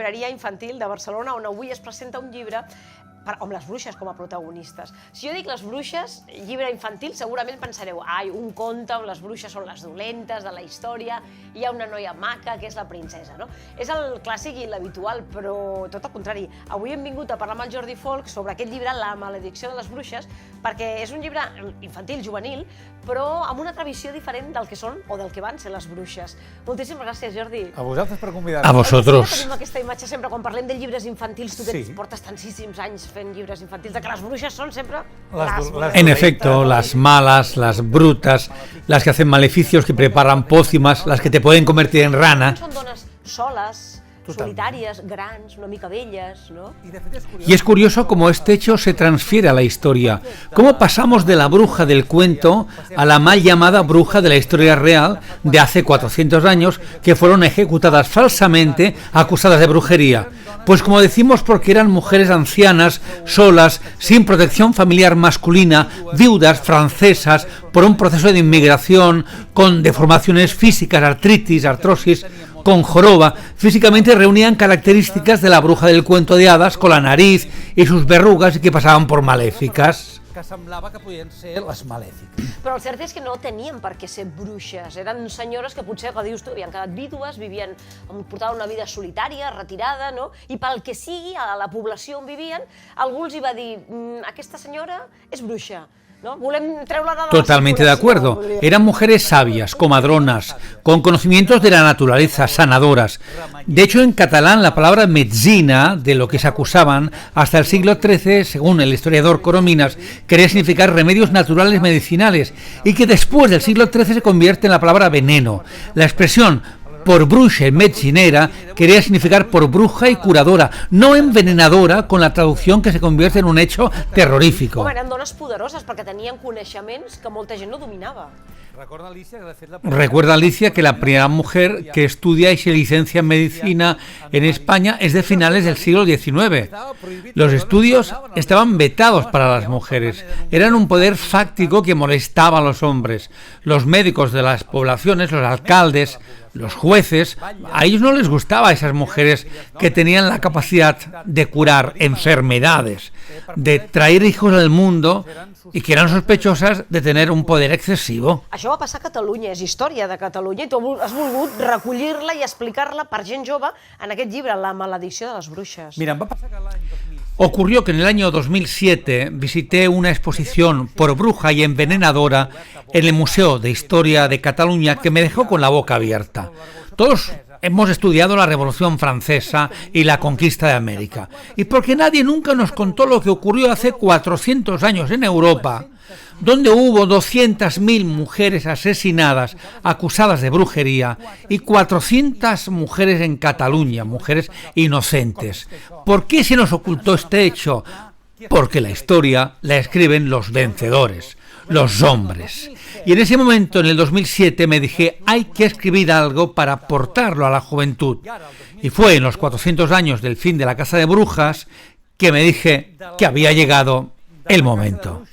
llibreria infantil de Barcelona, on avui es presenta un llibre amb les bruixes com a protagonistes. Si jo dic les bruixes, llibre infantil, segurament pensareu, ai, un conte on les bruixes són les dolentes de la història, hi ha una noia maca que és la princesa, no? És el clàssic i l'habitual, però tot el contrari. Avui hem vingut a parlar amb el Jordi Folch sobre aquest llibre, La maledicció de les bruixes, perquè és un llibre infantil, juvenil, però amb una tradició diferent del que són o del que van ser les bruixes. Moltíssimes gràcies, Jordi. A vosaltres per convidar-nos. A vosotros. Tenim aquesta imatge sempre, quan parlem de llibres infantils, tu que portes tantíssims anys fent llibres infantils, de que les bruixes són sempre les En efecto, las malas, las brutas, las que hacen maleficios, que preparan pócimas, las que te pueden convertir en rana. Són dones soles, solitàries, grans, una mica velles, ¿no? Y es curioso cómo este hecho se transfiere a la historia. Cómo pasamos de la bruja del cuento a la mal llamada bruja de la historia real de hace 400 años, que fueron ejecutadas falsamente, acusadas de brujería. Pues como decimos, porque eran mujeres ancianas, solas, sin protección familiar masculina, viudas, francesas, por un proceso de inmigración, con deformaciones físicas, artritis, artrosis, con joroba. Físicamente reunían características de la bruja del cuento de hadas, con la nariz y sus verrugas, y que pasaban por maléficas. Que semblava que podien ser les malèfiques. Però el cert és que no tenien per què ser bruixes. Eren senyores que potser, que dius tu, havien quedat vídues, portaven una vida solitària, retirada, no? I pel que sigui, a la població on vivien, algú els hi va dir, aquesta senyora és bruixa. ¿No? Totalmente de acuerdo. Eran mujeres sabias, comadronas, con conocimientos de la naturaleza, sanadoras. De hecho, en catalán la palabra metzina, de lo que se acusaban, hasta el siglo XIII, según el historiador Corominas, quería significar remedios naturales medicinales, y que después del siglo XIII se convierte en la palabra veneno. La expresión por bruixa y metzinera quería significar por bruja y curadora, no envenenadora, con la traducción que se convierte en un hecho terrorífico. Home, eren dones poderoses perquè tenien coneixements que molta gent no dominava. Recuerda, Alicia, que la primera mujer que estudia y se licencia en medicina en España es de finales del siglo XIX. Los estudios estaban vetados para las mujeres. Eran un poder fáctico que molestaba a los hombres. Los médicos de las poblaciones, los alcaldes, los jueces, a ellos no les gustaba a esas mujeres que tenían la capacidad de curar enfermedades, de traer hijos al mundo y que eran sospechosas de tener un poder excesivo. Això va passar a Catalunya, és història de Catalunya, i tu has volgut recollir-la i explicar-la per gent jove en aquest llibre, La maledicció de les bruixes. Mira, em va passar que l'any 2000... Ocurrió que en el año 2007 visité una exposición por bruja y envenenadora en el Museo de Historia de Cataluña que me dejó con la boca abierta. Todos hemos estudiado la Revolución Francesa y la conquista de América, y porque nadie nunca nos contó lo que ocurrió hace 400 años en Europa, donde hubo 200.000 mujeres asesinadas, acusadas de brujería, y 400 mujeres en Cataluña, mujeres inocentes. ¿Por qué se nos ocultó este hecho? Porque la historia la escriben los vencedores, los hombres. Y en ese momento, en el 2007, me dije, hay que escribir algo para aportarlo a la juventud. Y fue en los 400 años del fin de la Casa de Brujas que me dije que había llegado el momento.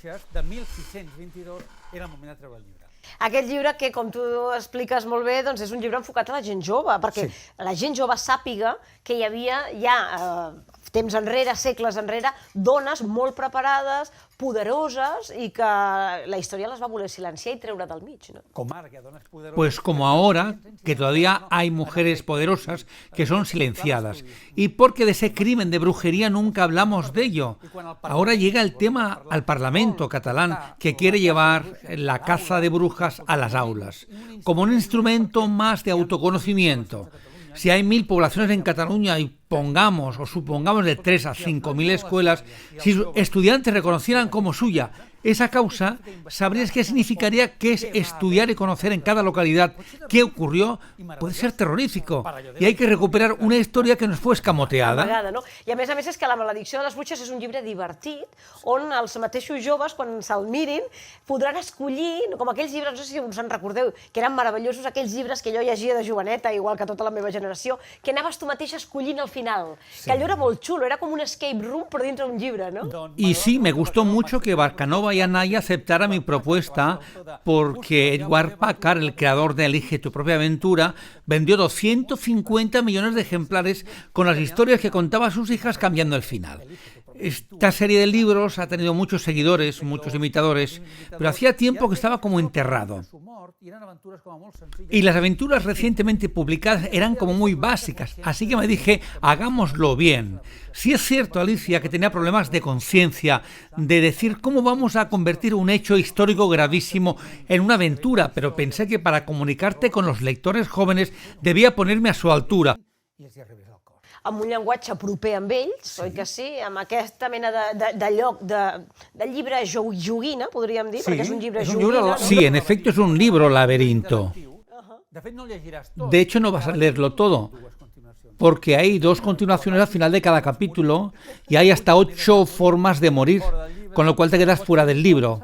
Aquest llibre que, com tu expliques molt bé, doncs és un llibre enfocat a la gent jove, perquè la gent jove sàpiga que hi havia ja temps enrere, segles enrere, dones molt preparades, poderoses, i que la història les va voler silenciar y treure del mig, ¿no? Pues como ahora, que todavía hay mujeres poderosas que son silenciadas, y porque de ese crimen de brujería nunca hablamos de ello. Ahora llega el tema al Parlamento catalán, que quiere llevar la caza de brujas a las aulas, como un instrumento más de autoconocimiento. Si hay 1000 poblaciones en Cataluña y pongamos o supongamos de 3 a 5.000 escuelas, si sus estudiantes reconocieran como suya esa causa, sabrías qué significaría, que es estudiar y conocer en cada localidad qué ocurrió. Puede ser terrorífico, y hay que recuperar una historia que nos fue escamoteada. I a més és que La maledicció de les bruixes és un llibre divertit, on els mateixos joves, quan se'l mirin, podran escollir, com aquells llibres, no sé si us en recordeu, que eren meravellosos, aquells llibres que jo llegia de joveneta, igual que tota la meva generació, que anaves tu mateix escollint el final, que allò era molt xulo, era com un escape room per dintre un llibre, no? Y sí, me gustó mucho que Barcanova y Anaya aceptaran mi propuesta porque Edward Packard, el creador de Elige tu propia aventura, vendió 250 millones de ejemplares con las historias que contaba a sus hijas cambiando el final. Esta serie de libros ha tenido muchos seguidores, muchos imitadores, pero hacía tiempo que estaba como enterrado. Y las aventuras recientemente publicadas eran como muy básicas, así que me dije, hagámoslo bien. Sí es cierto, Alicia, que tenía problemas de conciencia, de decir cómo vamos a convertir un hecho histórico gravísimo en una aventura, pero pensé que para comunicarte con los lectores jóvenes debía ponerme a su altura. Amb un llenguatge proper amb ells, oi que sí? Amb aquesta mena de lloc, de llibre joguina, podríem dir, perquè és un llibre joguina. No? Sí, en efecto es un libro laberinto. De hecho no vas a leerlo todo, porque hay 2 continuaciones al final de cada capítulo y hay hasta 8 formas de morir, con lo cual te quedas fuera del libro.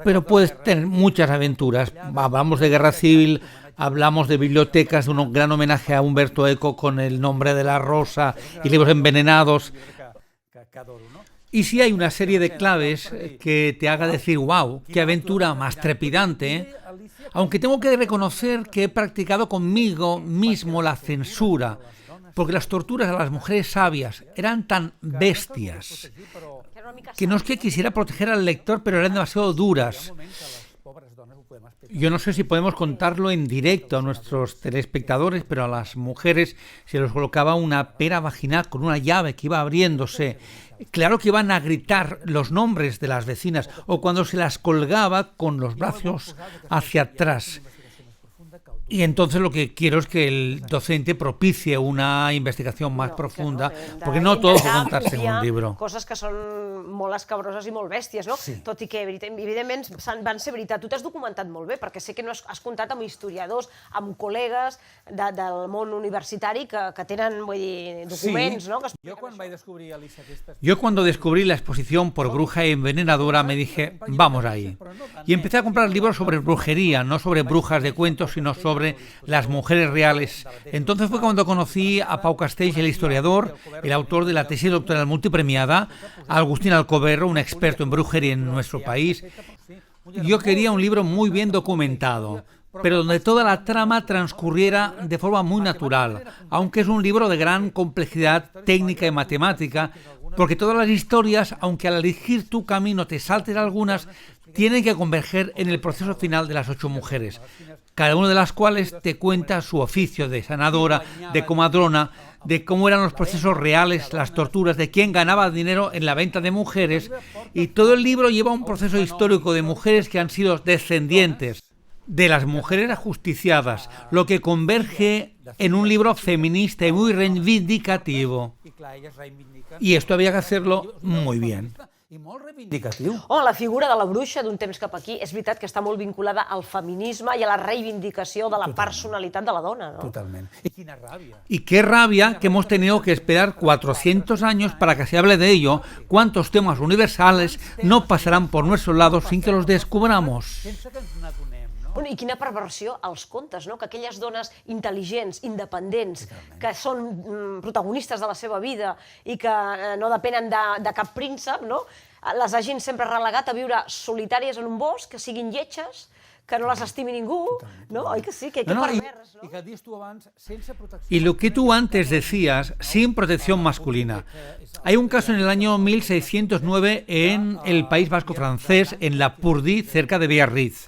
Pero puedes tener muchas aventuras. Hablamos de guerra civil, hablamos de bibliotecas, de un gran homenaje a Humberto Eco con El nombre de la rosa y libros envenenados. Y sí hay una serie de claves que te haga decir, wow, qué aventura más trepidante. Aunque tengo que reconocer que he practicado conmigo mismo la censura, porque las torturas a las mujeres sabias eran tan bestias que no es que quisiera proteger al lector, pero eran demasiado duras. Yo no sé si podemos contarlo en directo a nuestros telespectadores, pero a las mujeres se les colocaba una pera vaginal con una llave que iba abriéndose. Claro que iban a gritar los nombres de las vecinas, o cuando se las colgaba con los brazos hacia atrás. Y entonces lo que quiero es que el docente propicie una investigación más profunda, porque no todo puede contarse en un libro. Coses que són molt escabroses i molt bèsties, no? Sí. Tot i que, evidentment, van ser veritat. Tu t'has documentat molt bé, perquè sé que no has comptat amb historiadors, amb col·legues del món universitari que tenen, vull dir, documents, no? Yo cuando descubrí la exposición por Bruja y Envenenadora me dije, vamos ahí. Y empecé a comprar libros sobre brujería, no sobre brujas de cuentos, sino sobre las mujeres reales. Entonces fue cuando conocí a Pau Castells, el historiador, el autor de la tesis doctoral multipremiada, a Agustín Alcoberro, un experto en brujería en nuestro país. Yo quería un libro muy bien documentado, pero donde toda la trama transcurriera de forma muy natural, aunque es un libro de gran complejidad técnica y matemática, porque todas las historias, aunque al elegir tu camino te saltes algunas, tienen que converger en el proceso final de las 8 mujeres, cada una de las cuales te cuenta su oficio de sanadora, de comadrona, de cómo eran los procesos reales, las torturas, de quién ganaba dinero en la venta de mujeres, y todo el libro lleva un proceso histórico de mujeres que han sido descendientes de las mujeres ajusticiadas, lo que converge en un libro feminista y muy reivindicativo. Y esto había que hacerlo muy bien. Home, la figura de la bruixa d'un temps cap aquí és veritat que està molt vinculada al feminisme i a la reivindicació de la personalitat de la dona, ¿no? Totalment. I quina ràbia. Y qué rabia que hemos tenido que esperar 400 años para que se hable de ello. ¿Cuántos temas universales no pasarán por nuestros lados sin que los descubramos? Bueno, i quina perversió als contes, no? Que aquelles dones intel·ligents, independents, que són protagonistes de la seva vida i que no depenen de cap príncep, no? Les hagin sempre relegat a viure solitàries en un bosc, que siguin lletges, que no les estimi ningú, ¿no? Oi que sí? Que pervers, ¿no? Y lo que tú antes decías, sin protección masculina. Hay un caso en el año 1609 en el País Vasco francés, en la Purdie, cerca de Biarritz.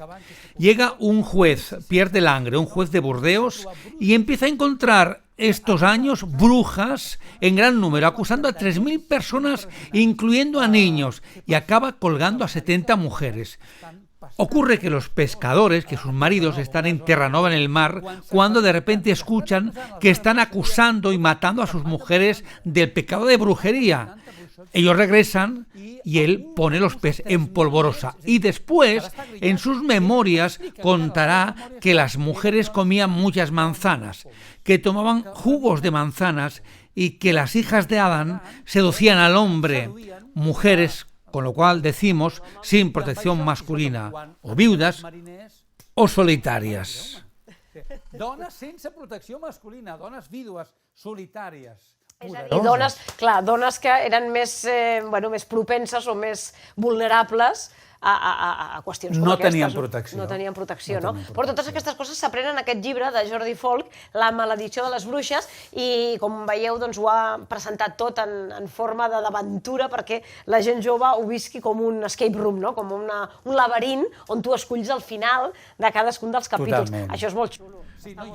Llega un juez, Pierre de Langre, un juez de Burdeos, y empieza a encontrar estos años brujas en gran número, acusando a 3.000 personas, incluyendo a niños, y acaba colgando a 70 mujeres. Ocurre que los pescadores, que sus maridos están en Terranova, en el mar, cuando de repente escuchan que están acusando y matando a sus mujeres del pecado de brujería. Ellos regresan y él pone los pies en polvorosa. Y después, en sus memorias, contará que las mujeres comían muchas manzanas, que tomaban jugos de manzanas y que las hijas de Adán seducían al hombre, mujeres, con lo cual decimos, sin protección masculina, o viudas o solitarias. Dones sense protecció masculina, dones vídues, solitàries. És a dir, dones que eren més propenses o més vulnerables a qüestions com No aquestes. tenien protecció. No tenien protecció, no? Però totes aquestes coses s'aprenen en aquest llibre de Jordi Folk, La maledicció de les bruixes, i com veieu doncs, ho ha presentat tot en forma d'aventura perquè la gent jove ho visqui com un escape room, no? Com un laberint on tu esculls el final de cadascun dels capítols. Totalment. Això és molt xulo.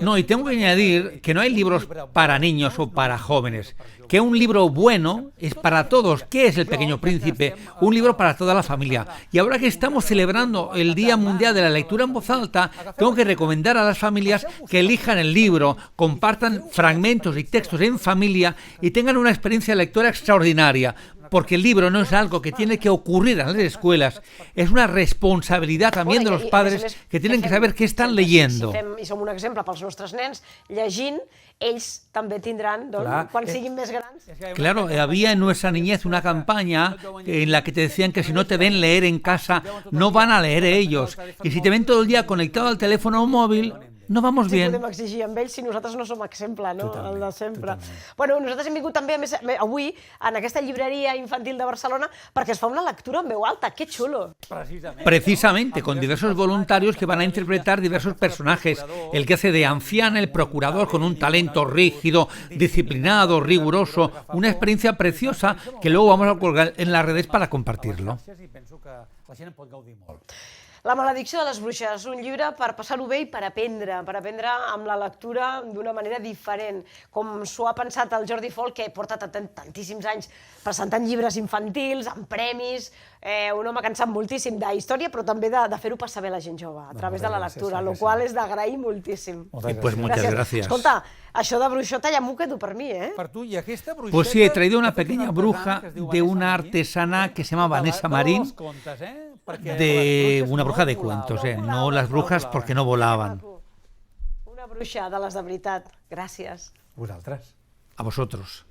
No, y tengo que añadir que no hay libros para niños o para jóvenes, que un libro bueno es para todos. ¿Qué es El Pequeño Príncipe? Un libro para toda la familia. Y ahora que estamos celebrando el Día Mundial de la Lectura en Voz Alta, tengo que recomendar a las familias que elijan el libro, compartan fragmentos y textos en familia y tengan una experiencia lectora extraordinaria. Porque el libro no es algo que tiene que ocurrir en las escuelas, es una responsabilidad también de los padres que tienen que saber qué están leyendo. I som un exemple pels nostres nens, llegint, ells també tindran, quan siguin més grans... Claro, había en nuestra niñez una campaña en la que te decían que si no te ven leer en casa, no van a leer ellos. Y si te ven todo el día conectado al teléfono móvil, no vamos bien. Sí, podem exigir amb ells si nosaltres no som exemple, no? El de sempre. Bueno, nosaltres hem vingut també avui en aquesta llibreria infantil de Barcelona perquè es fa una lectura en veu alta. Que xulo! Precisamente, con diversos voluntarios que van a interpretar diversos personajes. El que hace de anciana, el procurador con un talento rígido, disciplinado, riguroso. Una experiencia preciosa que luego vamos a colgar en las redes para compartirlo. La maledicció de les bruixes, un llibre per passar-ho bé i per aprendre amb la lectura d'una manera diferent, com s'ho ha pensat el Jordi Folk, que porta tantíssims anys presentant llibres infantils, amb premis, un home que en sap moltíssim d'història, però també de fer-ho passar bé a la gent jove, a través de la lectura, el qual és d'agrair moltíssim. Pues muchas gracias. Escolta, això de bruixota ja m'ho quedo per mi, eh? Per tu, i aquesta bruixeta... Pues sí, he traído una pequeña bruja de una artesana que se llama Vanessa Marín, de una bruja de cuentos, no las brujas porque no volaban. Una bruixa de les de veritat. Gràcies. Vosaltres. A vosotros.